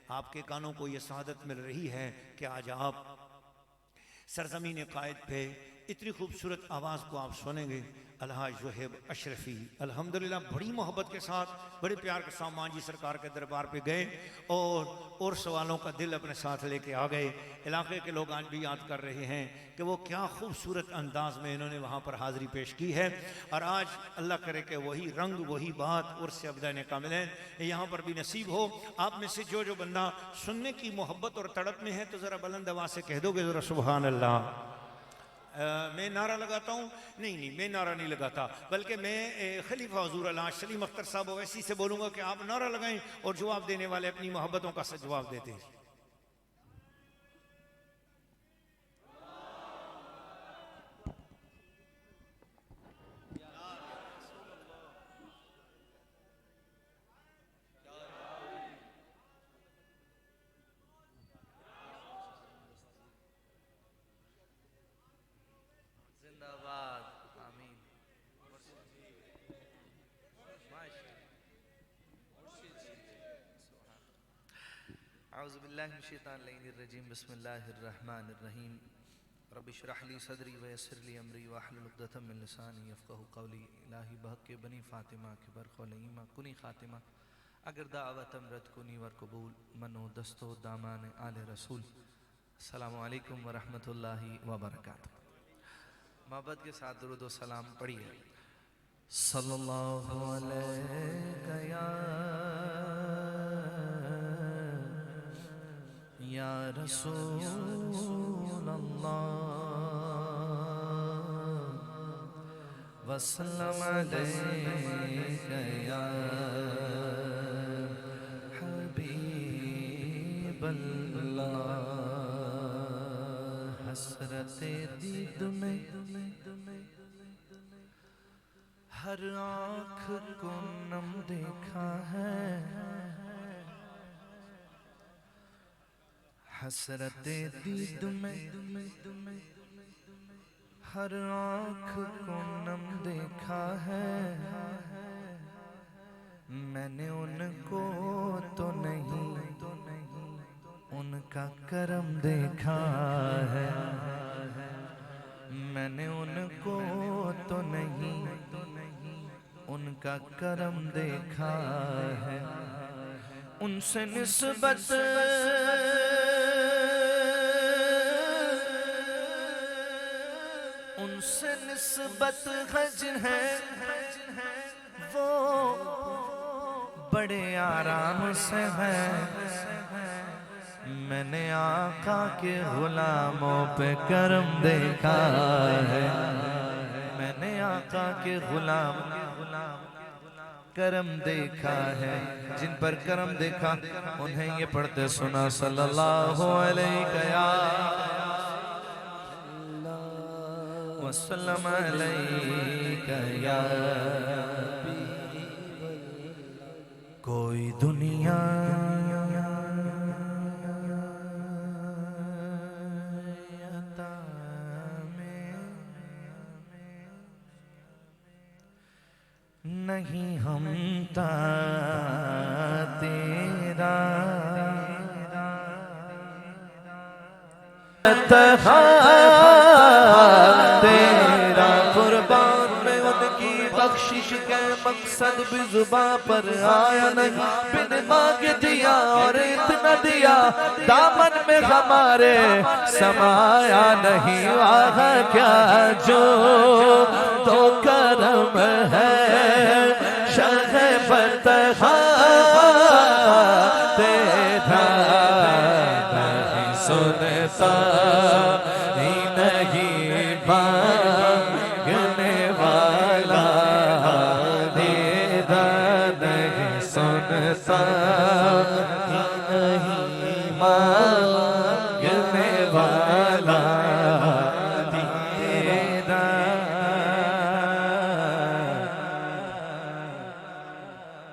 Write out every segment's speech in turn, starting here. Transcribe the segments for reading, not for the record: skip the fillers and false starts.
आपके कानों को ये सआदत मिल रही है कि आज आप सरजमीन कायद पे इतनी खूबसूरत आवाज़ को आप सुनेंगे। अलहाज ज़ुहैब अशरफ़ी अल्हम्दुलिल्लाह बड़ी मोहब्बत के साथ, बड़े प्यार के साथ मान जी सरकार के दरबार पे गए और सवालों का दिल अपने साथ लेके आ गए। इलाके के लोग आज भी याद कर रहे हैं कि वो क्या खूबसूरत अंदाज में इन्होंने वहाँ पर हाज़िरी पेश की है। और आज अल्लाह करे कि वही रंग, वही बात और से अब्दैन कामिल है यहाँ पर भी नसीब हो। आप में से जो बंदा सुनने की मोहब्बत और तड़प में है तो ज़रा बुलंद आवाज़ से कह दोगे ज़रा सुबहान अल्लाह। मैं नारा लगाता हूँ? नहीं, मैं नारा नहीं लगाता, बल्कि मैं खलीफा हुजूर अल्लाह सलीम अख्तर साहब ओवैसी से बोलूँगा कि आप नारा लगाएं और जवाब देने वाले अपनी मोहब्बतों का जवाब देते हैं। औज़ुबिल्लाहिमिनश्शैतानिर्रजीम बिस्मिल्लाहिर्रहमानिर्रहीम रब्बि इश्रह ली सदरी व यस्सिर ली अमरी वहलुल उक़दतम मिन लिसानी यफ़क़हू क़ौली। इलाही बहक़ बनी फ़ातिमा के बरख़ुल ईमा कुनी ख़ातिमा अगर दावतम रद कुनी वर कबूल मनो दस्तो दामान आले रसूल। अस्सलामु अलैकुम व रहमतुल्लाहि व बरकातुहू। मोहब्बत के साथ दुरूद व सलाम पढ़िए। सल्लल्लाहु अलैहि या रसूल अल्लाह वसल्लम अलैका या हबीब अल्लाह। हसरते दीद में हर आँख को नम देखा है, हसरते दीद में हर आँख को नम देखा है। मैंने उनको तो नहीं उनका करम देखा है। मैंने उनको तो नहीं उनका करम देखा है। उनसे निस्बत हज है, वो बड़े आराम से है। मैंने आका के गुलामों पे करम देखा है। मैंने आका के गुलाम करम देखा है। जिन पर करम देखा उन्हें ये पढ़ते सुना सल्लल्लाहु अलैहि वसल्लम अलैका या। कोई दुनिया नहीं हम तेरा तेरा कुर्बान में उनकी बख्शिश के मकसद भी जुबां पर आया नहीं। बिन मांगे दिया और इतना दिया दामन में हमारे समाया नहीं। वाह क्या जो तो करम है शाह फतहा तेरा नहीं सुनता ही नहीं मांगने वाला तेरा नहीं सुनता ही नहीं मांगने वाला तेरा।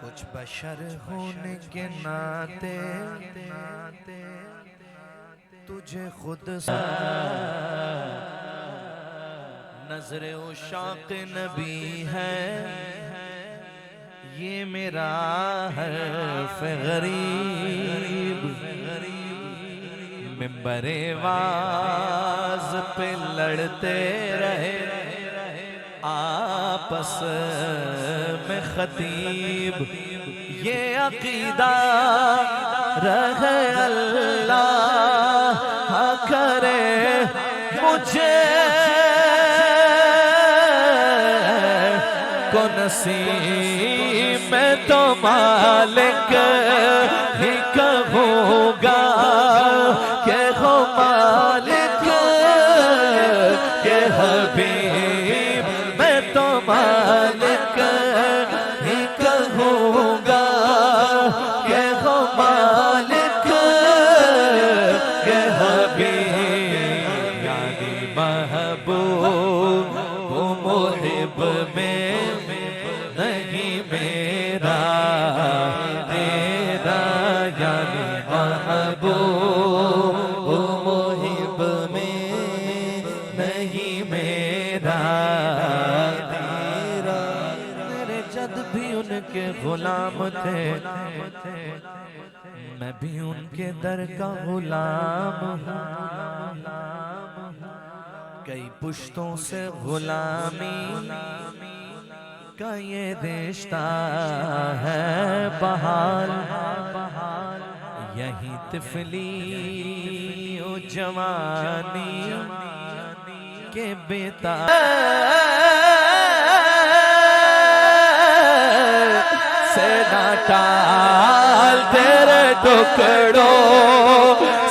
कुछ बशर होने के नाते तुझे खुद नजरे उशाक नबी है। ये मेरा हर्फ गरीब मिंबरे वाज पे लड़ते रहे आपस में खतीब, ये अकीदा रहे अल्लाह करे मुझे को नसीब में तो मालिक ही कहूँगा के हो मालिक के हबीब, मैं तो मालिक ही कहूँगा के हो मालिक के हबीब, यानी महबूब वो मुहिब में नहीं मेरा तेरा, यानी महबूब वो मुहिब में नहीं मेरा तेरा। मेरे जद भी उनके गुलाम थे, मैं भी उनके दर का गुलाम हूँ। कई पुश्तों से गुलामी का ये रिश्ता है बहाल, यही तिफली ओ जवानी के बेता से ना टाल तेरे टुकड़ों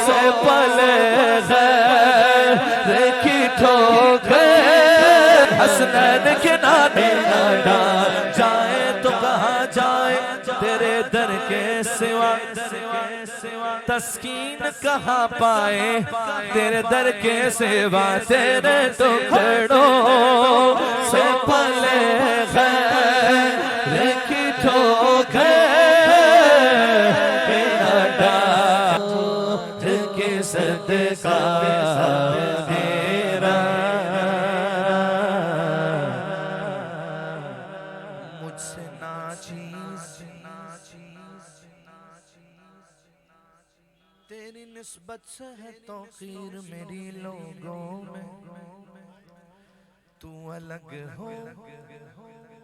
से पले की ठोकर, हसनैन के नाते ना डाल जाए तो कहाँ जाए तेरे दर के सिवा, तस्कीन कहाँ पाए तेरे दर के सिवा, तेरे टुकड़ों से पले की ठोकर ना डाल के सदका तेरा। मुझसे नाचीज तेरी निस्बत से है तौकीर मेरी लोगों में, तू अलग हो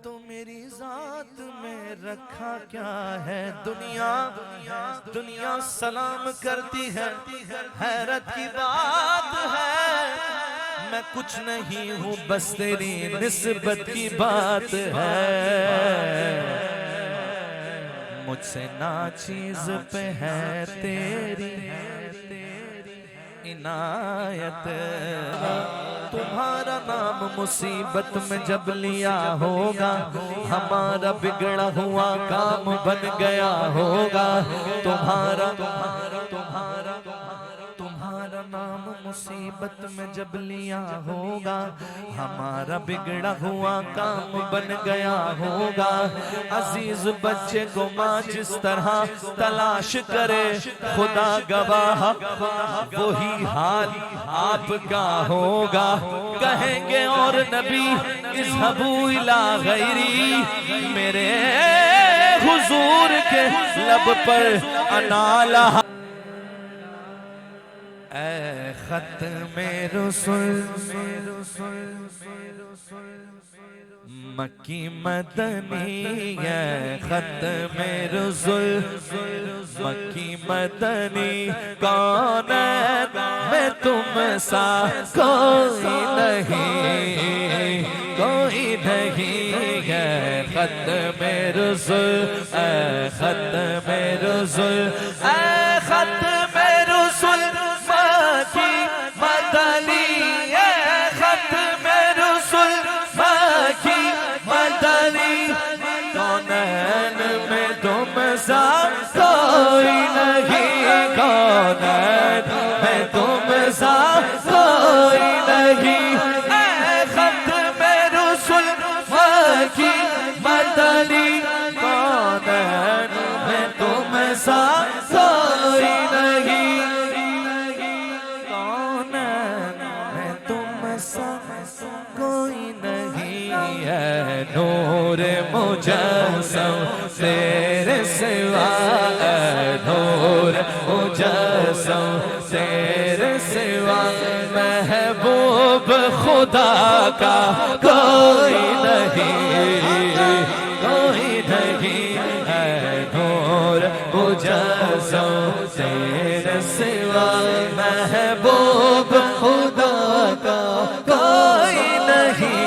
तो मेरी जात में रखा क्या है। दुनिया सलाम करती है, हैरत की बात है, मैं कुछ नहीं हूँ बस तेरी निस्बत की बात है। मुझसे नाचीज पे है तेरी इनायत, तुम्हारा नाम मुसीबत में जब लिया होगा, हमारा बिगड़ा हुआ काम बन गया होगा। तुम्हारा नाम मुसीबत में जब लिया होगा, हमारा बिगड़ा हुआ काम बन गया होगा। अजीज बच्चे को माँ जिस तरह तलाश करे, खुदा गवाह वही हाल आपका होगा। कहेंगे और नबी इज़हबू इला गैरी, मेरे हुजूर के लब पर अनाला। ऐ ख़त्मे रसूल मक्की मदनी, ऐ ख़त्मे रसूल मक्की मदनी, कौन मैं तुम सा कोई नहीं है। ख़त्मे रसूल ऐ ख़त्मे रसूल ऐ ख़त्मे रसूल मक्की मदनी, ऐ ख़त्मे रसूल मक्की मदनी, कौनैन में तुम सा कोई नहीं, कौनैन में तुम सा कोई नहीं। ऐ ख़त्मे रसूल मक्की मदनी, कौनैन में तुम सा कोई नहीं, कौनैन में तुम सा कोई नहीं है। नूर मुजस्सम तेरे सिवा, नूर मुजस्सम तेरे का कोई नहीं, कोई नहीं है नूर मुजस्सम तेरे सिवा, महबूब खुदा का कोई नहीं,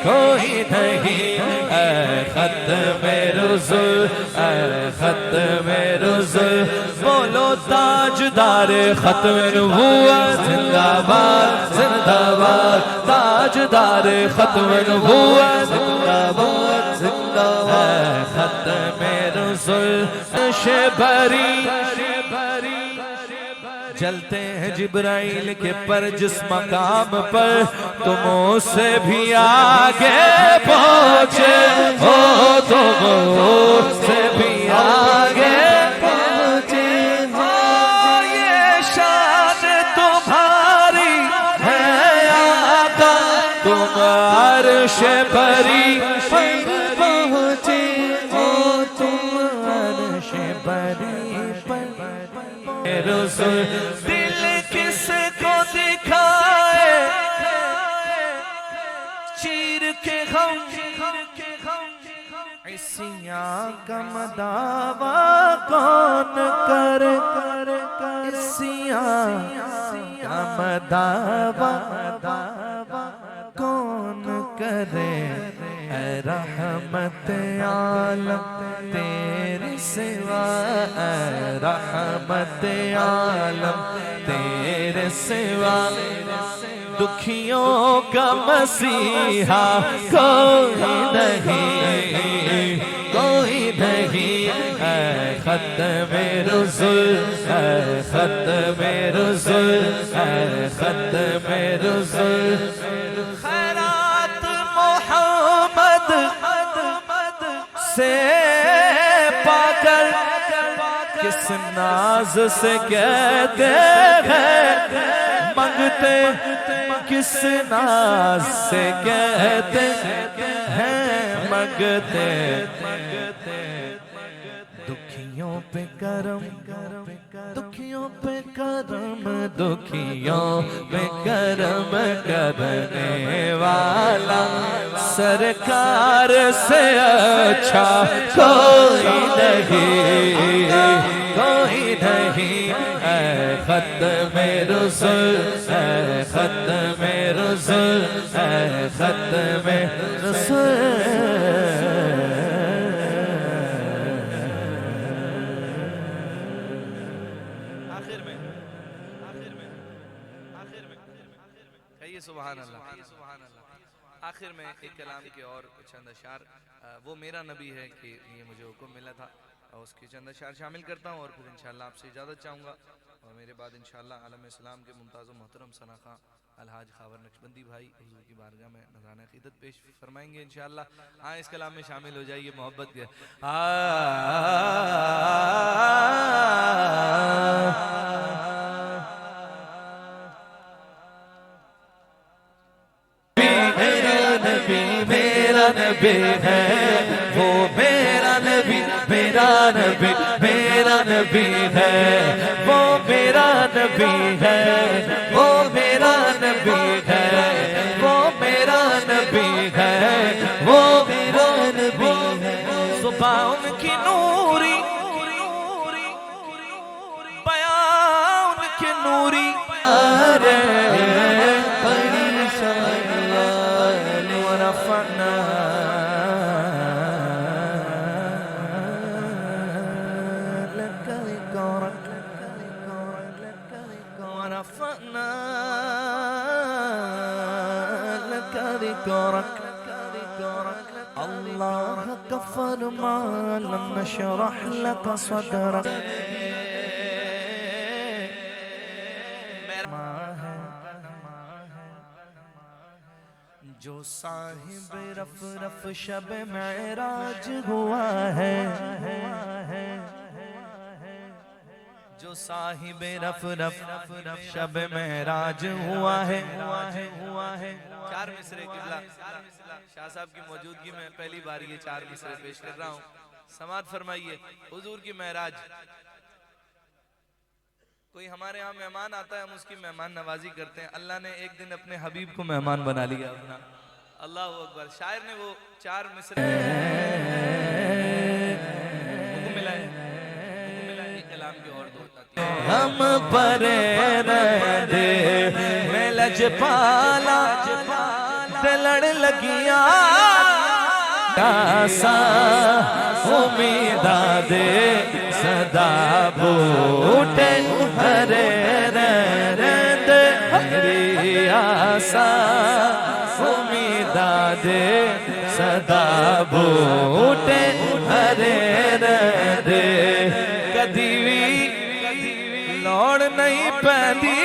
कोई नहीं है खत्म रुज़ुल, खत्म रुज़ुल। बोलो ताजदार खत्म नबूवत जिंदाबाद, जिंदाबाद, ताजदार खत्म नबूवत जिंदाबाद, जिंदाबाद, खत्म रुज़ुल शबरी। चलते हैं जिब्राइल के पर जिस मकाम पर तुम उससे भी आगे पहुँचे हो, तुम उससे भी आगे पहुँचे हो। ये शान तुम्हारी है आका, तुम अर्श परी पहुँचे हो, तुम अर्श परी रुज़ुल। दिल किसको दिखाए चीर के हम, इसियां का दावा कौन कर, इसियां का दावा कौन करे। रहमत आलम तेरे सिवा, रहमत आलम तेरे सिवा, दुखियों का मसीहा कोई नहीं, कोई नहीं है खत्म रुज़ुल, खत्म रुज़ुल, खत्म रुज़ुल। खैरात मोहम्मद से पाकर किस नाज से कहते हैं मंगते, किस नाज से कहते हैं मंगते। दुखियों पे करम, दुखियों पे करम, दुखियों पे करम करने वाला सरकार से अच्छा कोई नहीं, कोई नहीं है खत्म रुज़ुल, खत्म रुज़ुल, खत्म रुज़ुल। सुभान अल्लाह, सुभान अल्लाह। आखिर में एक कलाम के और चंद अशार, वो मेरा नबी है कि ये मुझे हुक्म मिला था, और उसके चंद अशार शामिल करता हूँ और फिर इंशाअल्लाह आपसे इजाज़त चाहूँगा। और मेरे बाद इंशाअल्लाह आलम इस्लाम के मुमताज़ मोहतरम सनाखा अलहाज खावर नक्शबंदी भाई हुजूर की बारगाह में नज़राना क़ीदत पेश फरमाएंगे इंशाअल्लाह। हाँ, इस कलाम में शामिल हो जाइए मोहब्बत के। नबी है वो मेरा नबी, मेरा नबी, मेरा नबी है वो मेरा नबी है, वो मेरा नबी है, वो मेरा नबी है, वो मेरा नबी है। सुबह उनकी नूरी, बयान उनकी नूरी, अरे बड़ी शान वरफ़ना अल्लाह का फरमान नशरह लक सदरक। जो साहिब रफ रफ शब मेराज हुआ है, जो साहिब रफ रफ शब मेराज हुआ है। चार मिसरे किबला शाह साहब की मौजूदगी में पहली बार ये चार मिसरे पेश कर रहा हूँ। समात फरमाइए। हुजूर की मेराज कोई हमारे यहाँ मेहमान आता है, हम उसकी मेहमान नवाजी करते हैं। अल्लाह ने एक दिन अपने हबीब को मेहमान बना लिया अपना। अल्लाह अकबर। शायर ने वो 4 मिसरे मिला है, ये कलाम की और दो हम परे दे मैं लजपाला लड़ लगिया सा उम्मीदा दे सदा बूटे हरे रंद हरी आसा उम्मीदा दे सदा बूटे हरे रंद कदी भी लौड़ नहीं पैदी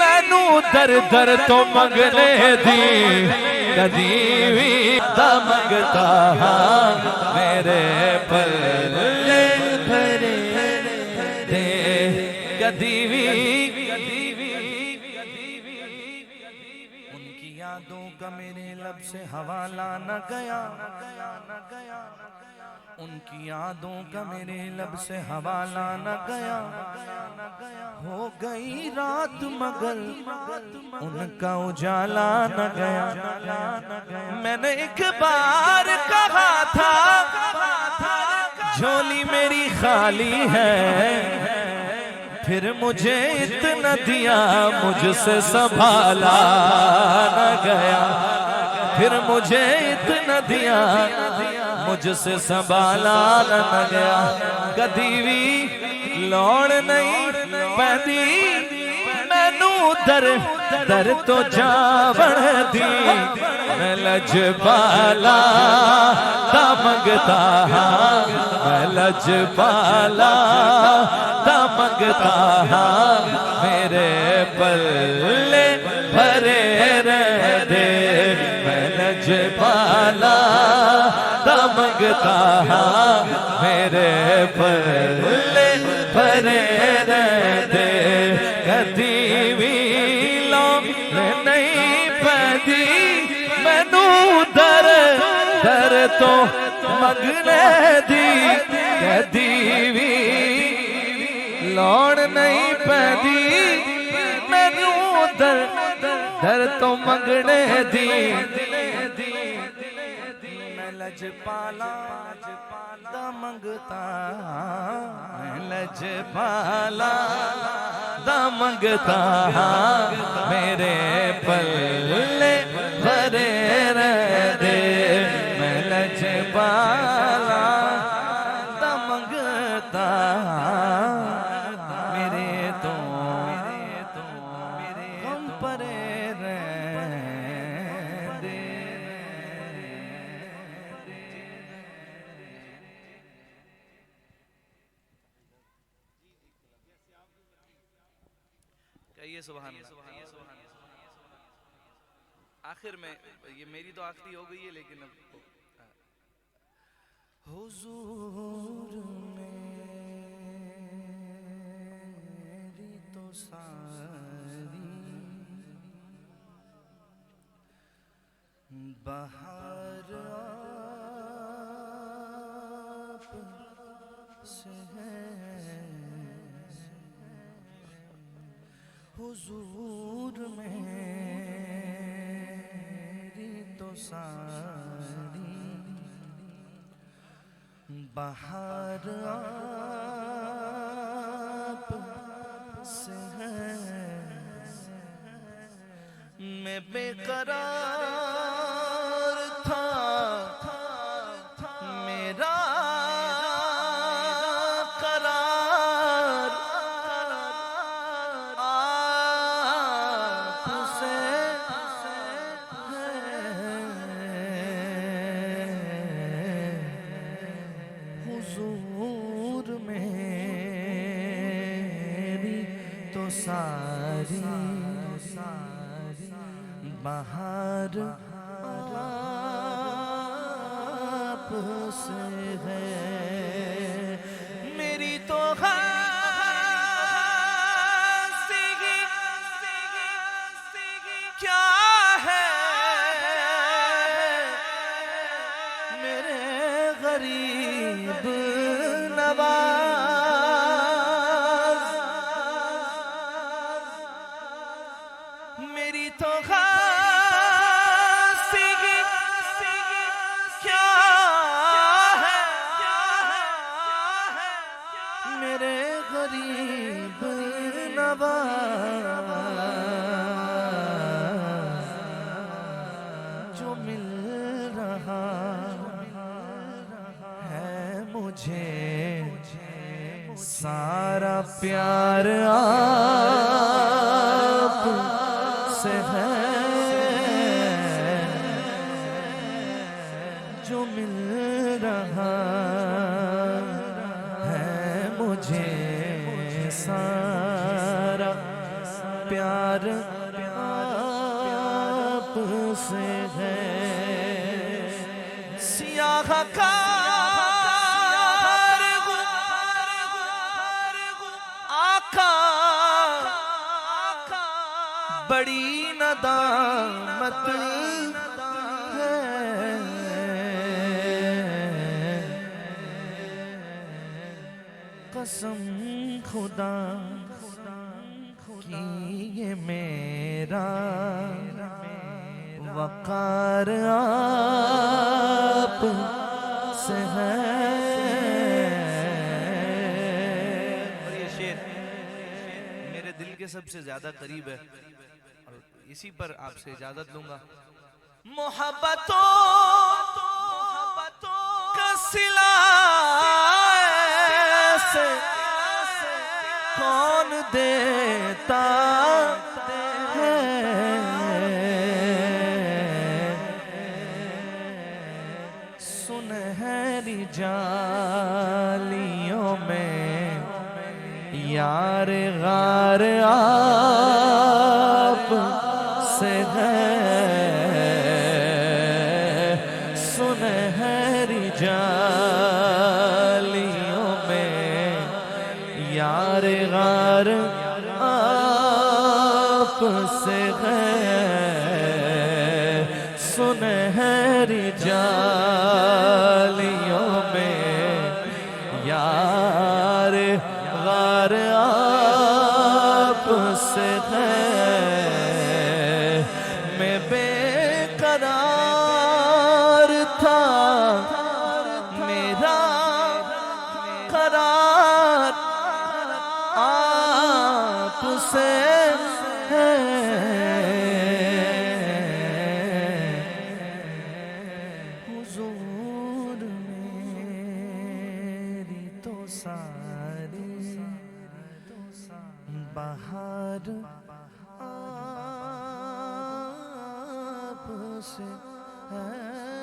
मैनू दर दर तो मंगने दी कदी भी मंगता मेरे पल्ले भरे दे कदी भी उनकी यादों का मेरे लब से हवाला न गया उनकी यादों का मेरे लब से हवाला न गया हो गई रात मगर उनका उजाला न गया मैंने एक बार कहा था झोली मेरी खाली है फिर मुझे इतना दिया मुझसे संभाला न गया फिर मुझे इतना दिया मुझसे संभाला न गया कदी भी लौड़ नहीं पैदी मैनू दर दर तो जावण दी मैं लजपाला दा मंगता मैं लजपाला दा मंगता मेरे पल्ले भरे रह दे मैं लजपाला मंगता मेरे पल्ले भरे रहते कदी भी लौट नहीं पैदी मैनू दर दर तो मंगने दी कदी भी लौट नहीं पैदी मैनू दर दर तो मंगने दी लजपाला दा मंगता लजपाला दा मंगता मेरे पल्ले भरे रह दे मैं लजपाला दा मंगता मेरे तो हम परे सुभान अल्लाह। आखिर में ये मेरी तो आखिरी हो गई है लेकिन अब हुजूर मेरी तो सारी बहार आप से है हुजूर मेरी तो सारी बहार आप से है मैं बेकरार था मेरा सारी बहार आप से है मेरी तो क्या है मेरे गरीब नवाज रे गरीब नवाज जो मिल रहा है मुझे सारा प्यार आप से है जो मिल रहा है मुझे सारा प्यार आप से है सियाह बड़ी नदामत है कसम खुदा की ये मेरा वकार आप से है। और ये शेर मेरे दिल के सबसे ज्यादा करीब है और इसी पर आपसे इजाजत लूंगा। मोहब्बतों का सिला से कौन देता है सुनहरी जालियों में यार गार आप से है सुनहरी जालियों में यार गार आप से है सुनहरी जालियों में यार गार आप से है। मैं बेकरार था मेरा करार आप से है हुजूर मेरी तो सारी बहार आप से है।